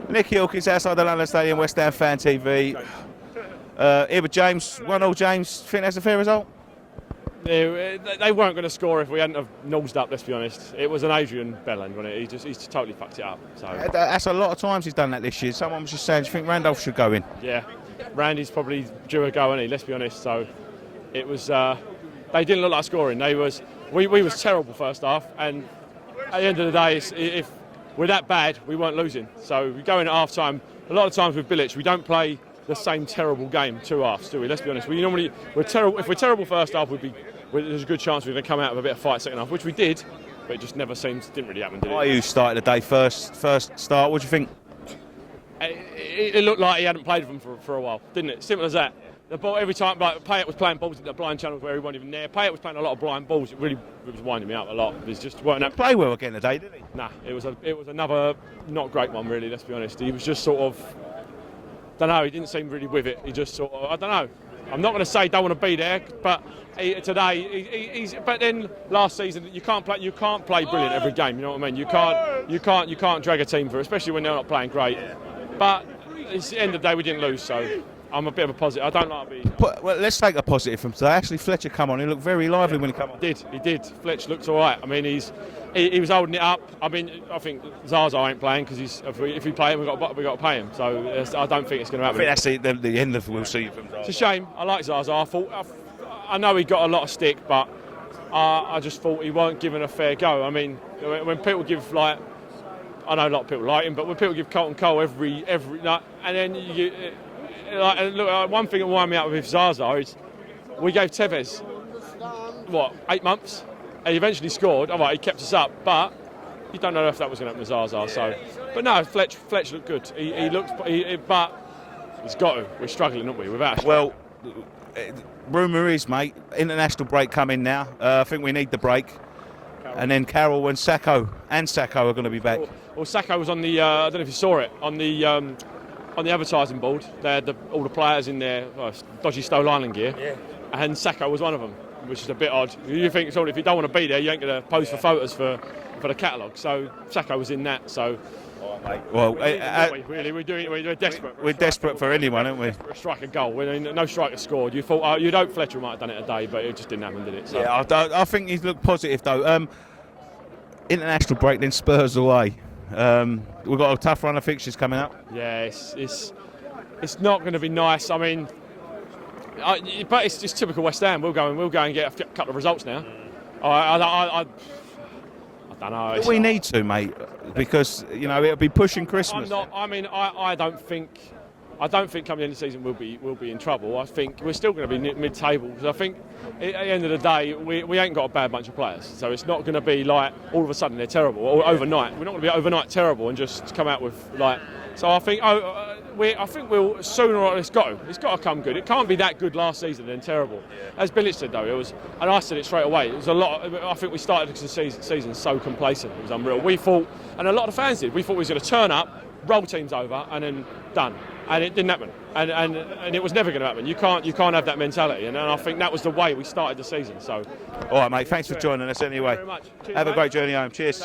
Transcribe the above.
Nicky Hawkins outside the London Stadium, West Ham Fan TV. Here with James. 1-0 James. Think that's a fair result? They weren't going to score if we hadn't have nosed up, let's be honest. It was an Adrian Belland, wasn't it? He's just totally fucked it up. So That's a lot of times he's done that this year. Someone was just saying, do you think Randolph should go in? yeah, Randy's probably due a go, isn't he? Let's be honest. So it was. They didn't look like scoring. We was terrible first half, and at the end of the day, if we're that bad, we weren't losing. So we go in at half time. A lot of times with Bilic, we don't play the same terrible game 2 halves, do we? Let's be honest. We're terrible. If we're terrible first half, there's a good chance we're going to come out with a bit of fight second half, which we did, but it just never didn't really happen, did it? You started the day first start. What do you think? It looked like he hadn't played with them for a while, didn't it? Simple as that. The ball every time, like Payet was playing balls into the blind channels where he wasn't even there. Payet was playing a lot of blind balls. It was winding me up a lot. It just weren't that. Play well again today, didn't he? Nah, it was another not great one really. Let's be honest. He was just sort of, don't know. He didn't seem really with it. He just sort of, I don't know. I'm not going to say don't want to be there, but today he's. But then last season you can't play brilliant every game. You know what I mean? You can't drag a team through, especially when they're not playing great. But it's the end of the day we didn't lose, so I'm a bit of a positive. I don't like being. Well, let's take a positive from today. Actually, Fletcher come on. He looked very lively when he came on. He did. Fletcher looked all right. I mean, he was holding it up. I mean, I think Zaza ain't playing because if we play him, we got to pay him. So I don't think it's going to happen. I think that's the end of we'll see from Zaza. It's a shame. I like Zaza. I know he got a lot of stick, but I just thought he weren't given a fair go. I mean, when people give like, I know a lot of people like him, but when people give Colton Cole every night, and then look, one thing that wound me up with Zaza is we gave Tevez 8 months, and he eventually scored. All right, he kept us up, but you don't know if that was going to happen to Zaza. So, but no, Fletch looked good. He looked, but he's got to. We're struggling, aren't we? Without. Well, rumour is, mate, international break coming now. I think we need the break. And then Carroll and Sacco are going to be back. Well, Sacco was on the. I don't know if you saw it on the advertising board. They had all the players in their dodgy Stoke Island gear, and Sacco was one of them, which is a bit odd. You think if you don't want to be there, you ain't going to pose for photos for the catalogue. So Sacco was in that. So. Well, we're desperate. We're desperate for anyone, aren't we? For a striker goal. No striker scored. You thought you'd hope Fletcher might have done it today, but it just didn't happen, did it? So. Yeah, I think he's looked positive though. International break, then Spurs away. We've got a tough run of fixtures coming up. Yeah, it's not going to be nice. I mean, but it's just typical West Ham. We'll go and get a couple of results now. I don't know. We need to, mate, because it'll be pushing Christmas. I don't think coming into the season we'll be in trouble. I think we're still going to be mid-table because I think at the end of the day we ain't got a bad bunch of players. So it's not going to be like all of a sudden they're terrible or overnight. We're not going to be overnight terrible and just come out with like. So I think we'll sooner or later it's got to come good. It can't be that good last season and then terrible. As Bilic said though, it was, and I said it straight away. It was a lot. I think we started the season so complacent. It was unreal. We thought, and a lot of fans did. We thought we was going to turn up, roll teams over, and then done. And it didn't happen. And it was never going to happen. You can't have that mentality. And I think that was the way we started the season. So. All right, mate. Thanks for joining us anyway. Thank you very much. Cheers, have mate. a great journey home. Cheers.